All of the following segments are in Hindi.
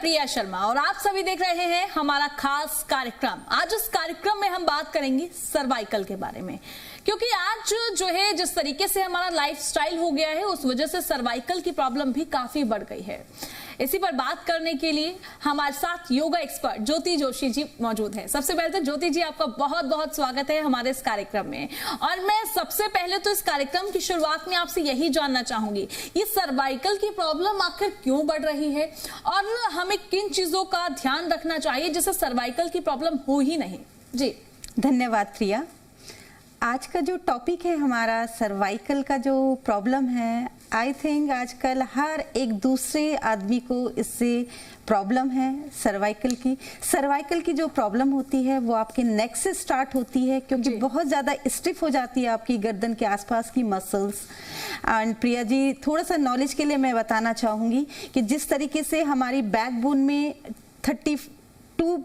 प्रिया शर्मा और आप सभी देख रहे हैं हमारा खास कार्यक्रम। आज इस कार्यक्रम में हम बात करेंगे सर्वाइकल के बारे में, क्योंकि आज जो है जिस तरीके से हमारा लाइफस्टाइल हो गया है उस वजह से सर्वाइकल की प्रॉब्लम भी काफी बढ़ गई है। इसी पर बात करने के लिए हमारे साथ योगा एक्सपर्ट ज्योति जोशी जी मौजूद है। सबसे पहले तो ज्योति जी आपका बहुत बहुत स्वागत है हमारे इस कार्यक्रम में। और मैं सबसे पहले तो इस कार्यक्रम की शुरुआत में आपसे यही जानना चाहूंगी, ये सर्वाइकल की प्रॉब्लम आखिर क्यों बढ़ रही है और हमें किन चीजों का ध्यान रखना चाहिए जिससे सर्वाइकल की प्रॉब्लम हो ही नहीं। जी धन्यवाद प्रिया। आज का जो टॉपिक है हमारा सर्वाइकल का जो प्रॉब्लम है, आई थिंक आजकल हर एक दूसरे आदमी को इससे प्रॉब्लम है सर्वाइकल की जो प्रॉब्लम होती है वो आपके नेक से स्टार्ट होती है, क्योंकि बहुत ज़्यादा स्टिफ हो जाती है आपकी गर्दन के आसपास की मसल्स। एंड प्रिया जी, थोड़ा सा नॉलेज के लिए मैं बताना चाहूँगी कि जिस तरीके से हमारी बैकबोन में 32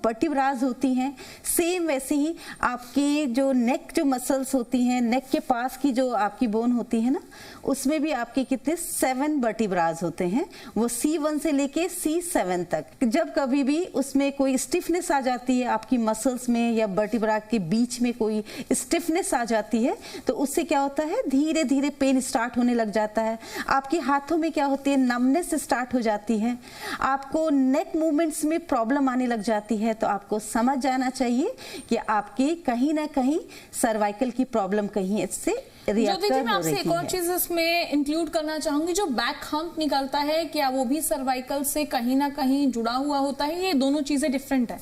वर्टिब्रास होती हैं, सेम वैसे ही आपकी जो नेक जो मसल्स होती हैं, नेक के पास की जो आपकी बोन होती है ना, उसमें भी आपके कितने 7 वर्टिब्रास होते हैं, वो C1 से लेके C7 तक। जब कभी भी उसमें कोई स्टिफनेस आ जाती है आपकी मसल्स में या वर्टिब्रा के बीच में कोई स्टिफनेस आ जाती है तो उससे क्या होता है, धीरे धीरे पेन स्टार्ट होने लग जाता है। आपके हाथों में क्या होती है, नमनेस स्टार्ट हो जाती है, आपको नेक मूवमेंट्स में प्रॉब्लम आने लग जाती है। तो आपको समझ जाना चाहिए कि आपकी कहीं ना कहीं सर्वाइकल की प्रॉब्लम कहीं इससे ज्योति जी, मैं आपसे एक और चीज इसमें इंक्लूड करना चाहूंगी, जो बैक हम्प निकलता है क्या वो भी सर्वाइकल से कहीं ना कहीं जुड़ा हुआ होता है? ये दोनों चीजें डिफरेंट है?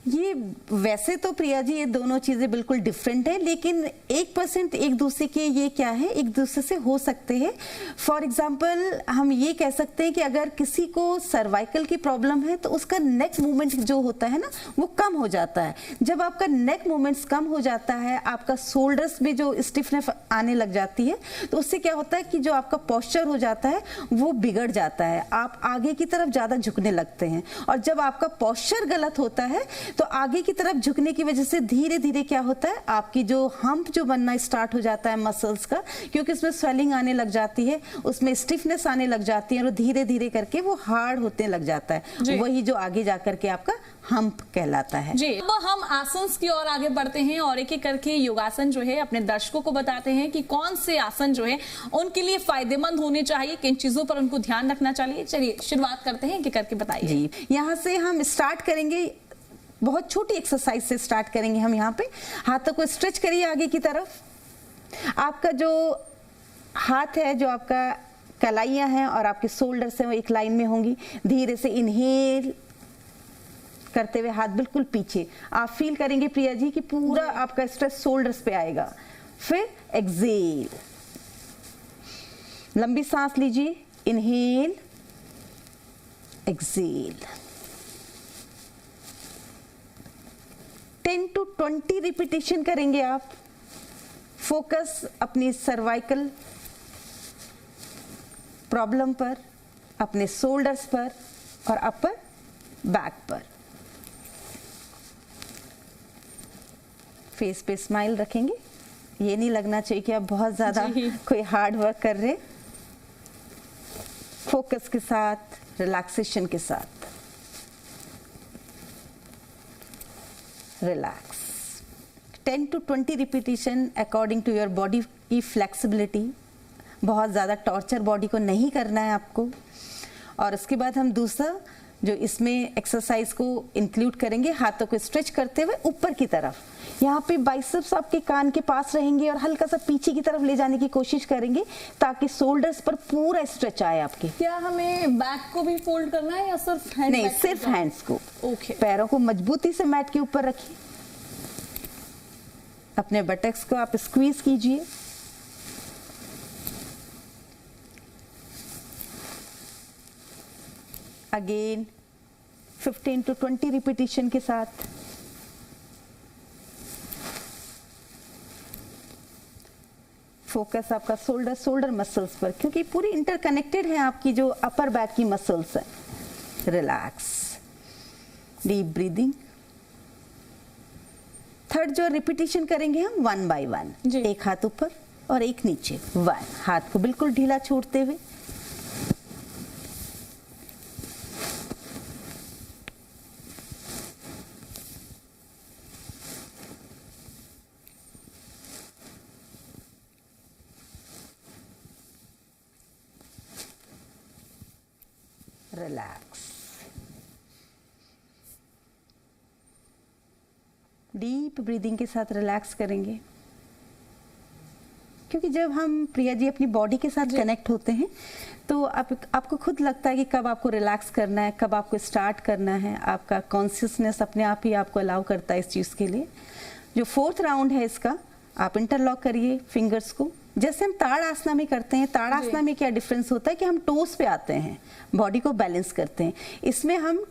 ये वैसे तो प्रिया जी ये दोनों चीजें बिल्कुल डिफरेंट है, लेकिन 1% एक दूसरे के ये क्या है, एक दूसरे से हो सकते हैं। फॉर एग्जांपल हम ये कह सकते हैं कि अगर किसी को सर्वाइकल की प्रॉब्लम है तो उसका नेक मूवमेंट जो होता है ना वो कम हो जाता है। जब आपका नेक मूवमेंट्स कम हो जाता है, आपका शोल्डर्स में जो स्टिफनेस आने लग जाती है तो उससे क्या होता है कि जो आपका पोस्चर हो जाता है वो बिगड़ जाता है, आप आगे की तरफ ज्यादा झुकने लगते हैं। और जब आपका पोस्चर गलत होता है तो आगे की तरफ झुकने की वजह से धीरे धीरे क्या होता है, आपकी जो हम्प जो बनना स्टार्ट हो जाता है मसल्स का, क्योंकि उसमें स्वेलिंग आने लग जाती है, उसमें स्टिफनेस आने लग जाती है और धीरे धीरे करके वो हार्ड होने लग जाता है, वही जो आगे जाकर के आपका हम्प कहलाता है। जी, अब हम आसन की ओर आगे बढ़ते हैं और एक एक करके योगासन जो है अपने दर्शकों को बताते हैं कि कौन से आसन जो है उनके लिए फायदेमंद होने चाहिए, किन चीजों पर उनको ध्यान रखना चाहिए। चलिए शुरुआत करते हैं, एक एक करके बताइए। जी, यहाँ से हम स्टार्ट करेंगे, बहुत छोटी एक्सरसाइज से स्टार्ट करेंगे हम। यहाँ पे हाथों को स्ट्रेच करिए आगे की तरफ। आपका जो हाथ है, जो आपका कलाइयां हैं और आपके शोल्डर्स हैं वो एक लाइन में होंगी। धीरे से इनहेल करते हुए हाथ बिल्कुल पीछे, आप फील करेंगे प्रिया जी कि पूरा आपका स्ट्रेस शोल्डर्स पे आएगा। फिर एक्सेल, लंबी सांस लीजिए, इनहेल एक्सेल। 10 to 20 रिपीटेशन करेंगे आप। फोकस अपनी सर्वाइकल प्रॉब्लम पर, अपने शोल्डर्स पर और अपर बैक पर। फेस पे स्माइल रखेंगे, ये नहीं लगना चाहिए कि आप बहुत ज्यादा कोई हार्ड वर्क कर रहे। फोकस के साथ, रिलैक्सेशन के साथ। Relax. 10 to 20 repetition according to your body की फ्लेक्सिबिलिटी। बहुत ज़्यादा टॉर्चर बॉडी को नहीं करना है आपको। और उसके बाद हम दूसरा जो इसमें एक्सरसाइज को इंक्लूड करेंगे, हाथों को स्ट्रेच करते हुए ऊपर की तरफ। यहाँ पे बाइसेप्स आपके कान के पास रहेंगे और हल्का सा पीछे की तरफ ले जाने की कोशिश करेंगे ताकि शोल्डर्स पर पूरा स्ट्रेच आए आपके। क्या हमें बैक को भी फोल्ड करना है या सिर्फ हैंड? नहीं, सिर्फ हैंड्स को। ओके। पैरों को मजबूती से मैट के ऊपर रखिए, अपने बटक्स को आप स्क्वीज कीजिए। अगेन 15 to 20 रिपीटेशन के साथ। फोकस आपका शोल्डर मसल्स पर, क्योंकि पूरी इंटरकनेक्टेड है आपकी जो अपर बैक की मसल्स है। Relax, deep breathing. थर्ड जो रिपीटेशन करेंगे हम 1 by 1, एक हाथ ऊपर और एक नीचे। 1, हाथ को बिल्कुल ढीला छोड़ते हुए। रिलैक्स। डीप ब्रीदिंग के साथ रिलैक्स करेंगे, क्योंकि जब हम प्रिया जी अपनी बॉडी के साथ कनेक्ट होते हैं तो आपको खुद लगता है कि कब आपको रिलैक्स करना है, कब आपको स्टार्ट करना है। आपका कॉन्शियसनेस अपने आप ही आपको अलाउ करता है इस चीज़ के लिए। जो 4th राउंड है इसका, आप इंटरलॉक करिए फिंगर्स को, जैसे हम ताड़ासना में करते हैं। ताड़ासना में क्या डिफरेंस होता है कि हम टोस पे आते हैं, बॉडी को बैलेंस करते हैं। इसमें हम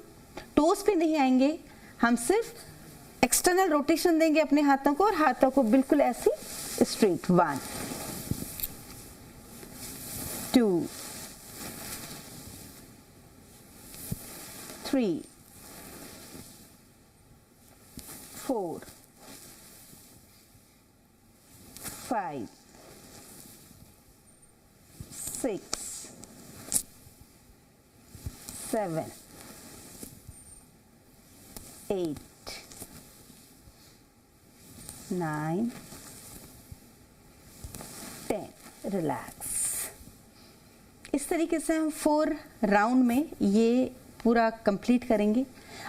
टोस पे नहीं आएंगे, हम सिर्फ एक्सटर्नल रोटेशन देंगे अपने हाथों को, और हाथों को बिल्कुल ऐसे स्ट्रेट। 1 2 3 4 5 6 7 8 9 10। रिलैक्स। इस तरीके से हम 4 राउंड में ये पूरा कंप्लीट करेंगे,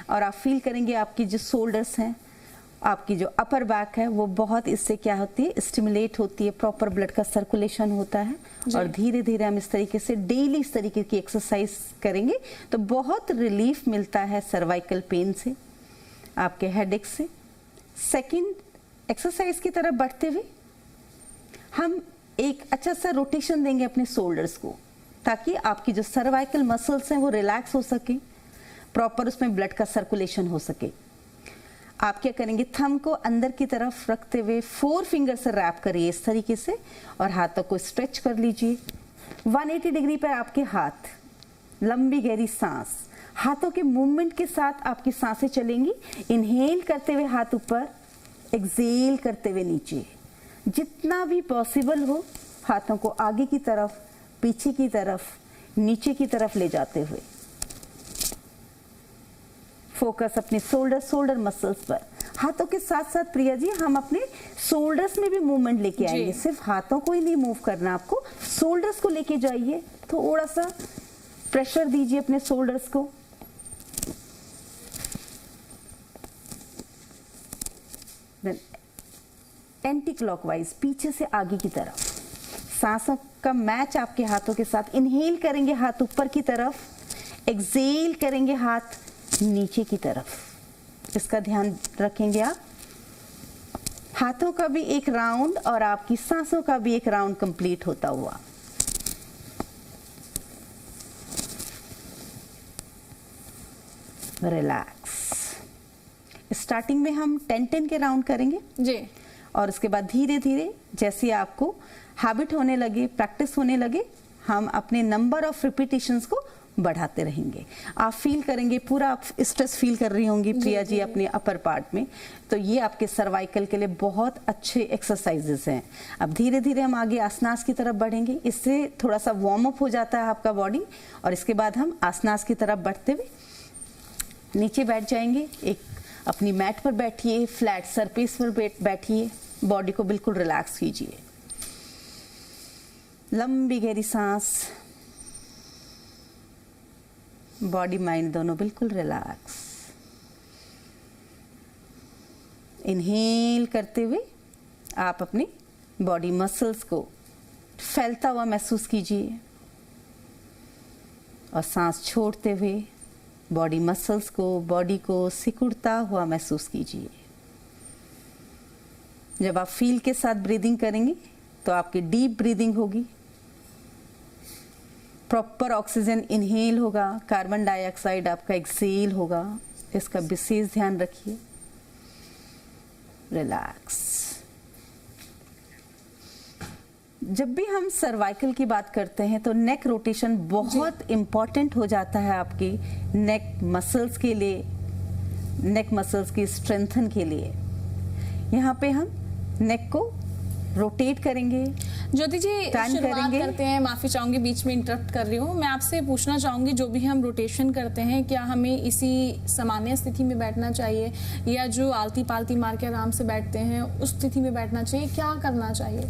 और आप फील करेंगे आपकी जो शोल्डर्स हैं, आपकी जो अपर बैक है, वो बहुत इससे क्या होती है, स्टिमुलेट होती है, प्रॉपर ब्लड का सर्कुलेशन होता है। और धीरे धीरे हम इस तरीके से डेली इस तरीके की एक्सरसाइज करेंगे तो बहुत रिलीफ मिलता है सर्वाइकल पेन से, आपके हेडेक से। सेकंड एक्सरसाइज की तरफ बढ़ते हुए हम एक अच्छा सा रोटेशन देंगे अपने शोल्डर्स को, ताकि आपकी जो सर्वाइकल मसल्स हैं वो रिलैक्स हो सके, प्रॉपर उसमें ब्लड का सर्कुलेशन हो सके। आप क्या करेंगे, थंब को अंदर की तरफ रखते हुए 4 फिंगर से रैप करिए इस तरीके से, और हाथों को स्ट्रेच कर लीजिए 180 डिग्री पर। आपके हाथ, लंबी गहरी सांस, हाथों के मूवमेंट के साथ आपकी सांसें चलेंगी। इनहेल करते हुए हाथ ऊपर, एक्सेल करते हुए नीचे। जितना भी पॉसिबल हो हाथों को आगे की तरफ, पीछे की तरफ, नीचे की तरफ ले जाते हुए। फोकस अपने शोल्डर मसल्स पर। हाथों के साथ साथ प्रिया जी हम अपने शोल्डर्स में भी मूवमेंट लेके आएंगे। सिर्फ हाथों को ही नहीं मूव करना, आपको शोल्डर्स को लेके जाइए, थोड़ा सा प्रेशर दीजिए अपने शोल्डर्स को। एंटी क्लॉकवाइज, पीछे से आगे की तरफ। सांसों का मैच आपके हाथों के साथ। इनहेल करेंगे हाथ ऊपर की तरफ, एक्सेल करेंगे हाथ नीचे की तरफ। इसका ध्यान रखेंगे आप। हाथों का भी एक राउंड और आपकी सांसों का भी एक राउंड कंप्लीट होता हुआ। रिलैक्स। स्टार्टिंग में हम 10-10 के राउंड करेंगे जी, और उसके बाद धीरे धीरे जैसे आपको हैबिट होने लगे, प्रैक्टिस होने लगे, हम अपने नंबर ऑफ रिपीटिशंस को बढ़ाते रहेंगे। आप फील करेंगे, पूरा आप स्ट्रेस फील कर रही होंगी प्रिया जी अपने अपर पार्ट में, तो ये आपके सर्वाइकल के लिए बहुत अच्छे एक्सरसाइजेस हैं। अब धीरे धीरे हम आगे आसनास की तरफ बढ़ेंगे। इससे थोड़ा सा वार्म अप हो जाता है आपका बॉडी, और इसके बाद हम आसनास की तरफ बढ़ते हुए नीचे बैठ जाएंगे। एक अपनी मैट पर बैठिए, फ्लैट सरफेस पर बैठिए, बॉडी को बिल्कुल रिलैक्स कीजिए। लंबी गहरी सांस, बॉडी माइंड दोनों बिल्कुल रिलैक्स। इनहेल करते हुए आप अपने बॉडी मसल्स को फैलता हुआ महसूस कीजिए, और सांस छोड़ते हुए बॉडी मसल्स को, बॉडी को सिकुड़ता हुआ महसूस कीजिए। जब आप फील के साथ ब्रीदिंग करेंगे तो आपकी डीप ब्रीदिंग होगी, प्रॉपर ऑक्सीजन इनहेल होगा, कार्बन डाइऑक्साइड आपका एक्सेल होगा। इसका विशेष ध्यान रखिए। रिलैक्स। जब भी हम सर्वाइकल की बात करते हैं तो नेक रोटेशन बहुत इंपॉर्टेंट हो जाता है आपकी नेक मसल्स के लिए, नेक मसल्स की स्ट्रेंथन के लिए। यहाँ पे हम नेक को रोटेट करेंगे। ज्योति जी शुरुआत करते हैं, माफी चाहूंगी बीच में इंटरप्ट कर रही हूँ। मैं आपसे पूछना चाहूंगी, जो भी हम रोटेशन करते हैं क्या हमें इसी सामान्य स्थिति में बैठना चाहिए, या जो आलती पालती मार के आराम से बैठते हैं उस स्थिति में बैठना चाहिए, क्या करना चाहिए?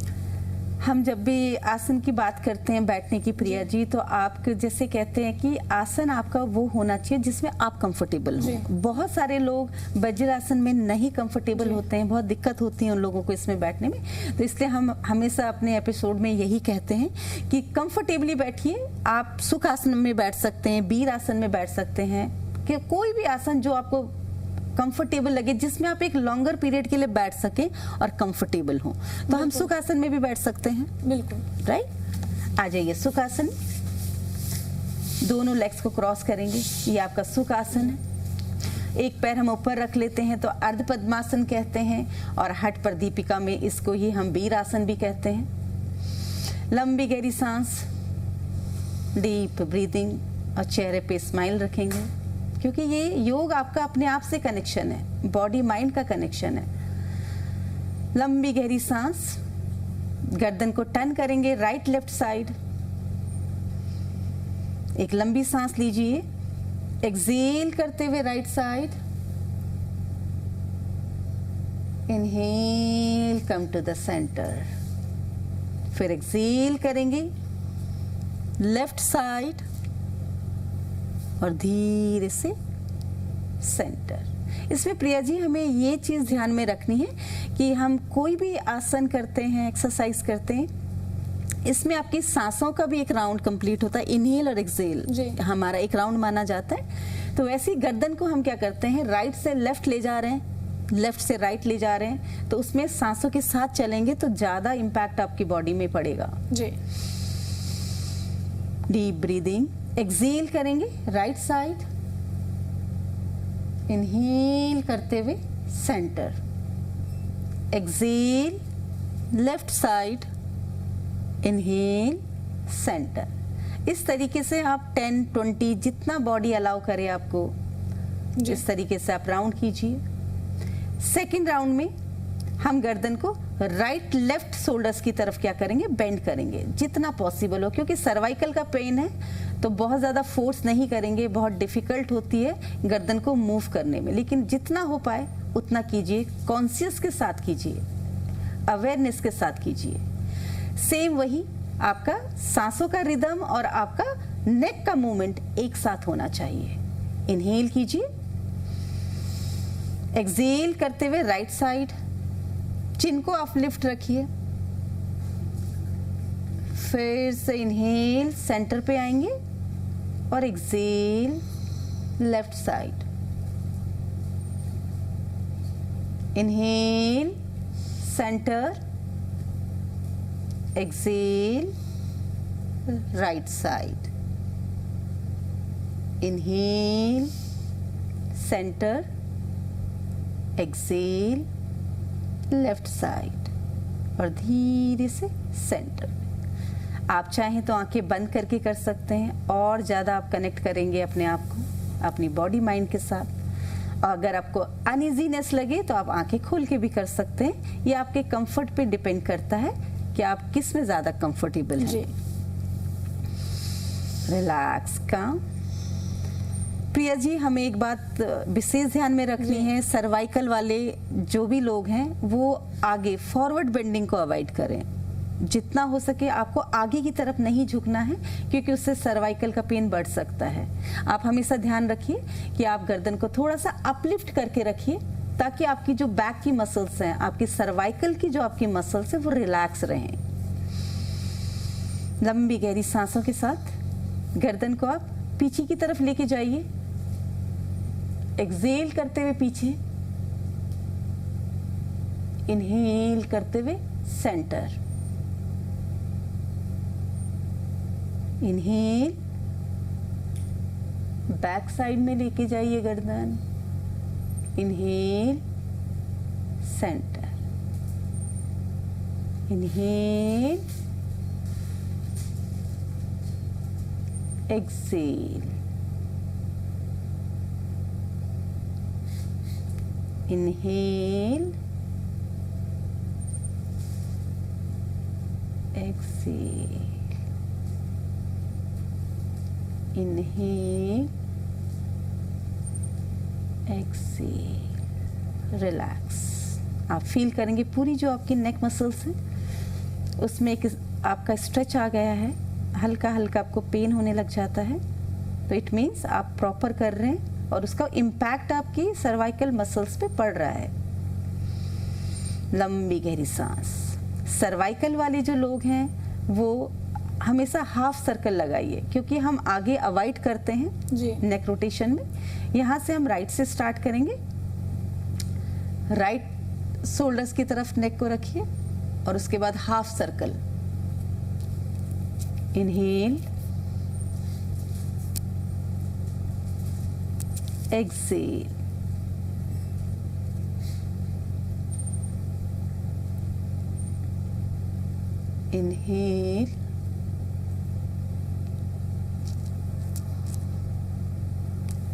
हम जब भी आसन की बात करते हैं बैठने की प्रिया जी, तो आप जैसे कहते हैं कि आसन आपका वो होना चाहिए जिसमें आप कंफर्टेबल हो। बहुत सारे लोग वज्रासन में नहीं कंफर्टेबल होते हैं, बहुत दिक्कत होती है उन लोगों को इसमें बैठने में। तो इसलिए हम हमेशा अपने एपिसोड में यही कहते हैं कि कंफर्टेबली बैठिए। आप सुख आसन में बैठ सकते हैं, वीर आसन में बैठ सकते हैं, कि कोई भी आसन जो आपको कंफर्टेबल लगे, जिसमें आप एक लॉन्गर पीरियड के लिए बैठ सके और कंफर्टेबल हो। तो हम सुख आसन में भी बैठ सकते हैं। बिल्कुल राइट। आ जाइए सुख आसन। दोनों लेग्स को क्रॉस करेंगे, ये आपका सुख आसन है। एक पैर हम ऊपर रख लेते हैं तो अर्ध पद्मासन कहते हैं, और हठ पर दीपिका में इसको ही हम वीर आसन भी कहते हैं। लंबी गहरी सांस, डीप ब्रीदिंग, और चेहरे पे स्माइल रखेंगे, क्योंकि ये योग आपका अपने आप से कनेक्शन है, बॉडी माइंड का कनेक्शन है। लंबी गहरी सांस, गर्दन को टर्न करेंगे राइट लेफ्ट साइड। एक लंबी सांस लीजिए, एक्सेल करते हुए right side. Inhale, come to the centre. फिर एक्सेल करेंगे लेफ्ट साइड और धीरे से सेंटर। इसमें प्रिया जी हमें ये चीज ध्यान में रखनी है कि हम कोई भी आसन करते हैं, एक्सरसाइज करते हैं, इसमें आपकी सांसों का भी एक राउंड कंप्लीट होता है। इनहेल और एक्सेल हमारा एक राउंड माना जाता है। तो वैसे ही गर्दन को हम क्या करते हैं, राइट से लेफ्ट ले जा रहे हैं, लेफ्ट से राइट ले जा रहे हैं, तो उसमें सांसों के साथ चलेंगे तो ज्यादा इम्पैक्ट आपकी बॉडी में पड़ेगा जी। डीप ब्रीदिंग, एक्सेल करेंगे राइट साइड, इनहेल करते हुए centre, exhale left side, inhale centre. इस तरीके से आप 10-20 जितना बॉडी अलाउ करे आपको, इस तरीके से आप राउंड कीजिए। सेकेंड राउंड में हम गर्दन को राइट लेफ्ट शोल्डर्स की तरफ क्या करेंगे, बेंड करेंगे जितना पॉसिबल हो, क्योंकि सर्वाइकल का पेन है तो बहुत ज्यादा फोर्स नहीं करेंगे, बहुत डिफिकल्ट होती है गर्दन को मूव करने में, लेकिन जितना हो पाए उतना कीजिए, कॉन्शियस के साथ कीजिए, अवेयरनेस के साथ कीजिए। सेम वही आपका सांसों का रिदम और आपका नेक का मूवमेंट एक साथ होना चाहिए। इनहेल कीजिए, एक्सेल करते हुए राइट साइड, चिन को आप लिफ्ट रखिए, फिर से इनहेल सेंटर पे आएंगे और exhale left side, inhale centre, exhale right side, inhale centre, exhale left side और धीरे से सेंटर। आप चाहें तो आंखें बंद करके कर सकते हैं, और ज़्यादा आप कनेक्ट करेंगे अपने आप को, अपनी बॉडी माइंड के साथ। और अगर आपको अनइजीनेस लगे तो आप आंखें खोल के भी कर सकते हैं। ये आपके कंफर्ट पे डिपेंड करता है कि आप किस में ज़्यादा कंफर्टेबल हैं। रिलैक्स, काम। प्रिया जी, हमें एक बात विशेष ध्यान में रखनी है, सर्वाइकल वाले जो भी लोग हैं वो आगे फॉरवर्ड बेंडिंग को अवॉइड करें। जितना हो सके आपको आगे की तरफ नहीं झुकना है, क्योंकि उससे सर्वाइकल का पेन बढ़ सकता है। आप हमेशा ध्यान रखिए कि आप गर्दन को थोड़ा सा अपलिफ्ट करके रखिए, ताकि आपकी जो बैक की मसल्स हैं, आपकी सर्वाइकल की जो आपकी मसल्स हैं, वो रिलैक्स रहें। लंबी गहरी सांसों के साथ गर्दन को आप पीछे की तरफ लेके जाइए, एक्सेल करते हुए पीछे, इनहेल करते हुए सेंटर, इनहेल बैक साइड में लेके जाइए गर्दन, inhale centre, inhale exhale, inhale exhale, inhale Excel. Relax. आप फील करेंगे पूरी जो आपकी नेक मसल्स हैं उसमें एक आपका स्ट्रेच आ गया है, हल्का हल्का आपको पेन होने लग जाता है, तो इट मीन्स आप प्रॉपर कर रहे हैं और उसका इम्पैक्ट आपकी सर्वाइकल मसल्स पे पड़ रहा है। लंबी गहरी सांस। सर्वाइकल वाले जो लोग हैं वो हमेशा हाफ सर्कल लगाइए, क्योंकि हम आगे अवॉइड करते हैं जी। नेक रोटेशन में। यहाँ से हम राइट से स्टार्ट करेंगे। राइट शोल्डर्स की तरफ नेक को रखिए और उसके बाद half circle. Inhale, exhale, inhale,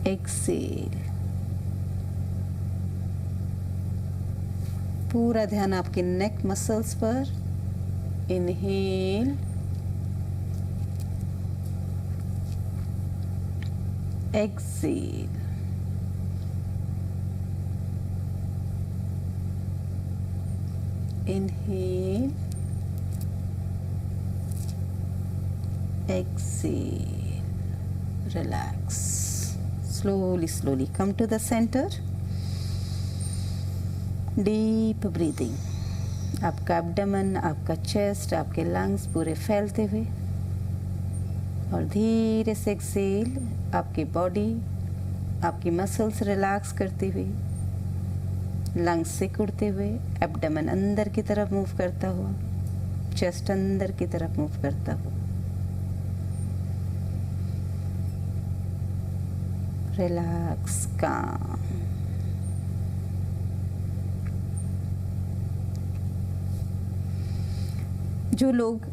exhale. पूरा ध्यान आपके नेक मसल्स पर। Inhale, exhale, inhale, exhale, relax, slowly come to the center, deep breathing, आपका एब्डोमेन, आपका चेस्ट, आपके लंग्स पूरे फैलते हुए और धीरे से एक्सेल, आपकी बॉडी, आपकी मसल्स रिलैक्स करते हुए, लंग्स सिकुड़ते हुए, एब्डोमेन अंदर की तरफ मूव करता हुआ, चेस्ट अंदर की तरफ मूव करता हुआ। रिलैक्स, काम। जो लोग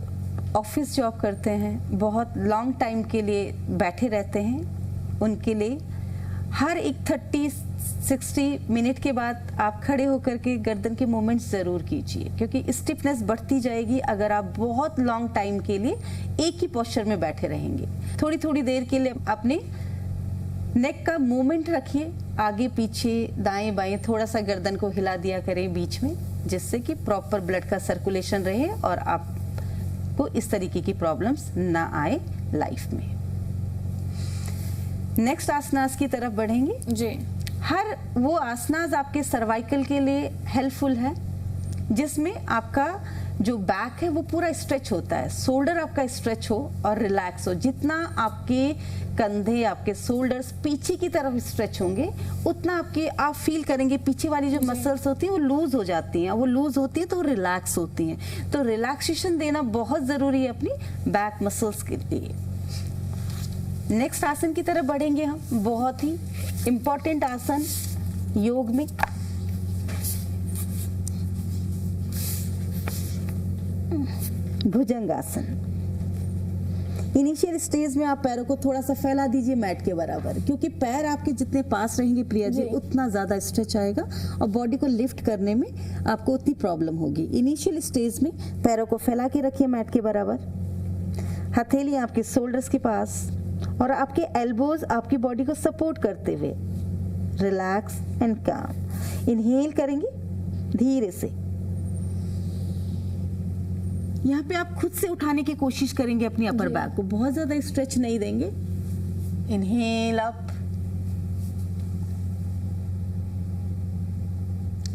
ऑफिस जॉब करते हैं, बहुत लॉन्ग टाइम के लिए बैठे रहते हैं, उनके लिए हर एक 30-60 मिनट के बाद आप खड़े होकर के गर्दन के मूवमेंट्स ज़रूर कीजिए, क्योंकि स्टिफनेस बढ़ती जाएगी अगर आप बहुत लॉन्ग टाइम के लिए एक ही पोस्चर में बैठे रहेंगे। थोड़ी थोड़ी देर के लिए अपने नेक का मूवमेंट रखिए, आगे पीछे दाएं बाएं थोड़ा सा गर्दन को हिला दिया करें बीच में, जिससे कि प्रॉपर ब्लड का सर्कुलेशन रहे और आपको इस तरीके की प्रॉब्लम्स ना आए लाइफ में। नेक्स्ट आसनास की तरफ बढ़ेंगे जी। हर वो आसनास आपके सर्वाइकल के लिए हेल्पफुल है, जिसमें आपका जो बैक है वो पूरा स्ट्रेच होता है, शोल्डर आपका स्ट्रेच हो और रिलैक्स हो। जितना आपके कंधे, आपके शोल्डर्स पीछे की तरफ स्ट्रेच होंगे, उतना आप फील करेंगे पीछे वाली जो मसल्स होती हैं वो लूज हो जाती हैं, वो लूज होती है तो रिलैक्स होती हैं। तो रिलैक्सेशन देना बहुत जरूरी है अपनी बैक मसल्स के लिए। नेक्स्ट आसन की तरफ बढ़ेंगे हम, बहुत ही इंपॉर्टेंट आसन योग में। भुजंगासन। इनिशियल स्टेज में आप पैरों को थोड़ा सा फैला दीजिए मैट के बराबर, क्योंकि पैर आपके जितने पास रहेंगे प्रिया जी उतना ज्यादा स्ट्रेच आएगा और बॉडी को लिफ्ट करने में आपको उतनी प्रॉब्लम होगी। इनिशियल स्टेज में पैरों को फैला के रखिए मैट के बराबर, हथेली आपके शोल्डर्स के पास और आपके एल्बोज आपकी बॉडी को सपोर्ट करते हुए। रिलैक्स एंड काम। इनहेल करेंगे धीरे से, यहाँ पे आप खुद से उठाने की कोशिश करेंगे अपनी अपर बैक को, बहुत ज्यादा स्ट्रेच नहीं देंगे। इनहेल अप,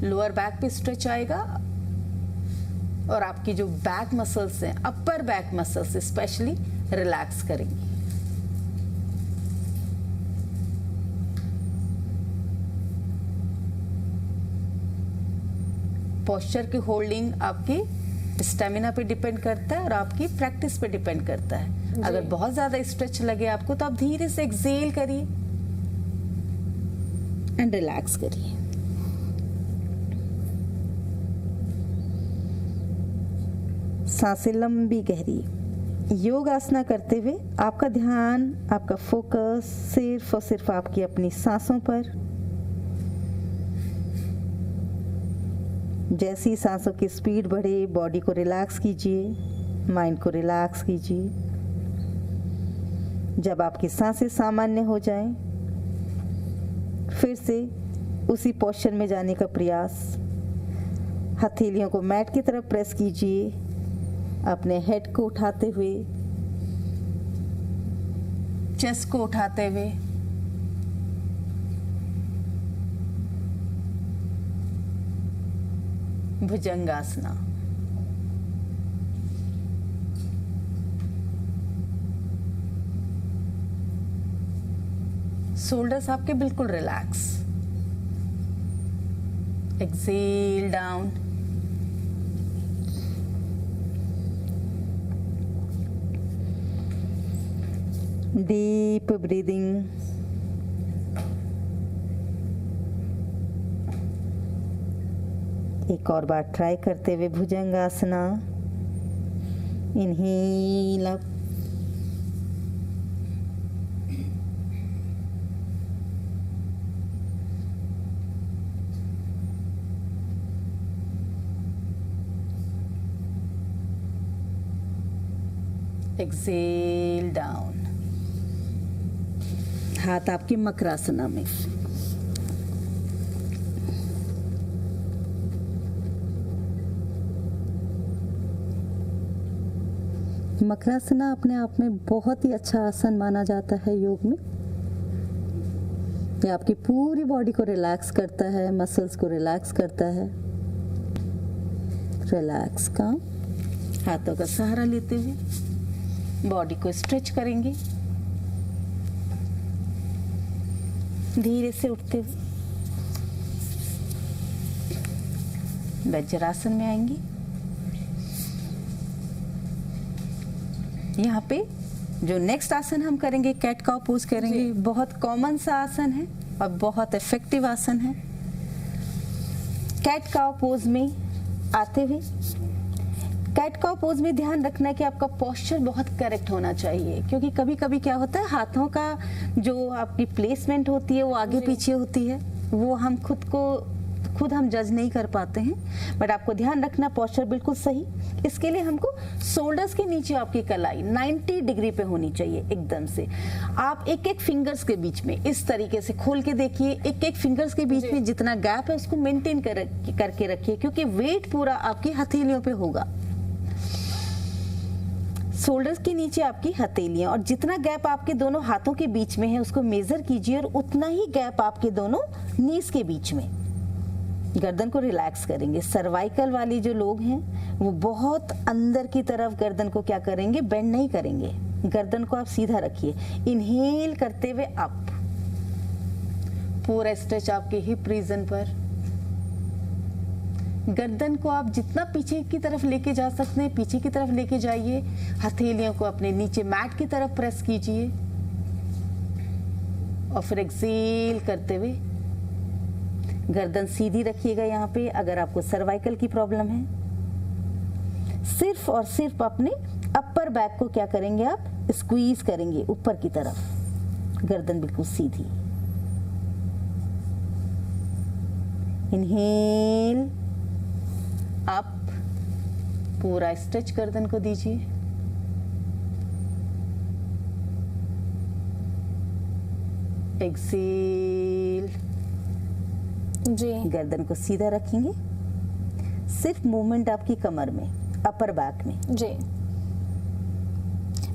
लोअर बैक पे स्ट्रेच आएगा और आपकी जो बैक मसल्स हैं, upper back muscles specially relax करेंगे। पोस्चर की होल्डिंग आपकी स्टेमिना पे डिपेंड करता है और आपकी प्रैक्टिस पे डिपेंड करता है। अगर बहुत ज्यादा स्ट्रेच लगे आपको तो आप धीरे से एक्सेल करिए एंड रिलैक्स करिए। सांसें लंबी गहरी। योग आसना करते हुए आपका ध्यान, आपका फोकस सिर्फ और सिर्फ आपकी अपनी सांसों पर। जैसी सांसों की स्पीड बढ़े, बॉडी को रिलैक्स कीजिए, माइंड को रिलैक्स कीजिए। जब आपकी सांसें सामान्य हो जाएं, फिर से उसी पोस्चर में जाने का प्रयास। हथेलियों को मैट की तरफ प्रेस कीजिए, अपने हेड को उठाते हुए, चेस्ट को उठाते हुए, भुजंगासना। शोल्डर्स आपके बिल्कुल relax. Exhale down. Deep breathing. एक और बार ट्राई करते हुए Bhujangasana. Inhale up, exhale down. हाथ आपके मकरासना में। मकरासना अपने आप में बहुत ही अच्छा आसन माना जाता है योग में। ये आपकी पूरी बॉडी को रिलैक्स करता है, मसल्स को रिलैक्स करता है। रिलैक्स का हाथों का सहारा लेते हुए बॉडी को स्ट्रेच करेंगे। धीरे से उठते हुए वज्रासन में आएंगे। यहाँ पे जो नेक्स्ट आसन हम करेंगे, कैट काउ पोज करेंगे। बहुत कॉमन सा आसन है और बहुत इफेक्टिव आसन है। कैट काउ पोज में आते हुए, कैट काउ पोज में ध्यान रखना है कि आपका पोस्चर बहुत करेक्ट होना चाहिए, क्योंकि कभी कभी क्या होता है, हाथों का जो आपकी प्लेसमेंट होती है वो आगे पीछे होती है, वो हम खुद हम जज नहीं कर पाते हैं। बट आपको ध्यान रखना पोस्चर बिल्कुल सही। इसके लिए हमको शोल्डर्स के नीचे आपकी कलाई 90 डिग्री पे होनी चाहिए एकदम से। आप एक एक फिंगर्स के बीच में इस तरीके से खोल के देखिए, एक एक फिंगर्स के बीच में जितना गैप है उसको मेंटेन करके रखिए, क्योंकि वेट पूरा आपकी हथेलियों पे होगा। शोल्डर्स के नीचे आपकी हथेलियां, और जितना गैप आपके दोनों हाथों के बीच में है उसको मेजर कीजिए, और उतना ही गैप आपके दोनों नीज के बीच में। गर्दन को रिलैक्स करेंगे। सर्वाइकल वाली जो लोग हैं वो बहुत अंदर की तरफ गर्दन को क्या करेंगे, बेंड नहीं करेंगे। गर्दन को आप सीधा रखिए। इनहेल करते हुए अप, पूरा स्ट्रेच आपके हिप रीजन पर। गर्दन को आप जितना पीछे की तरफ लेके जा सकते हैं पीछे की तरफ लेके जाइए। हथेलियों को अपने नीचे मैट की तरफ प्रेस कीजिए, और फिर एक्सेल करते हुए गर्दन सीधी रखिएगा। यहाँ पे अगर आपको सर्वाइकल की प्रॉब्लम है, सिर्फ और सिर्फ अपने अपर बैक को क्या करेंगे, आप स्क्वीज करेंगे ऊपर की तरफ। गर्दन बिल्कुल सीधी। इनहेल अप, पूरा स्ट्रेच गर्दन को दीजिए। एक्सेल जी, गर्दन को सीधा रखेंगे। सिर्फ मूवमेंट आपकी कमर में, अपर बैक में। जी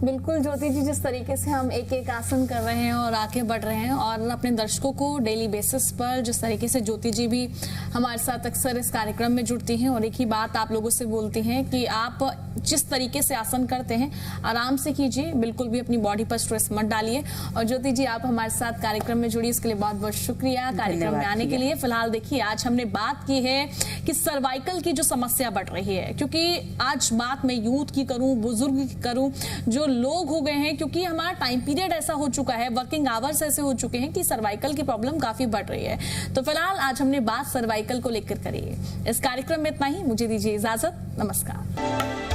बिल्कुल ज्योति जी, जिस तरीके से हम एक एक आसन कर रहे हैं और आगे बढ़ रहे हैं, और अपने दर्शकों को डेली बेसिस पर जिस तरीके से ज्योति जी भी हमारे साथ अक्सर इस कार्यक्रम में जुड़ती हैं, और एक ही बात आप लोगों से बोलती हैं कि आप जिस तरीके से आसन करते हैं आराम से कीजिए, बिल्कुल भी अपनी बॉडी पर स्ट्रेस मत डालिए। और ज्योति जी, आप हमारे साथ कार्यक्रम में जुड़ी, इसके लिए बहुत बहुत शुक्रिया कार्यक्रम में आने के लिए। फिलहाल देखिए, आज हमने बात की है कि सर्वाइकल की जो समस्या बढ़ रही है, क्योंकि आज बात मैं यूथ की करूं, बुजुर्ग की करूं, जो लोग हो गए हैं, क्योंकि हमारा टाइम पीरियड ऐसा हो चुका है, वर्किंग आवर्स ऐसे हो चुके हैं कि सर्वाइकल की प्रॉब्लम काफी बढ़ रही है। तो फिलहाल आज हमने बात सर्वाइकल को लेकर करी है। इस कार्यक्रम में इतना ही। मुझे दीजिए इजाजत। नमस्कार।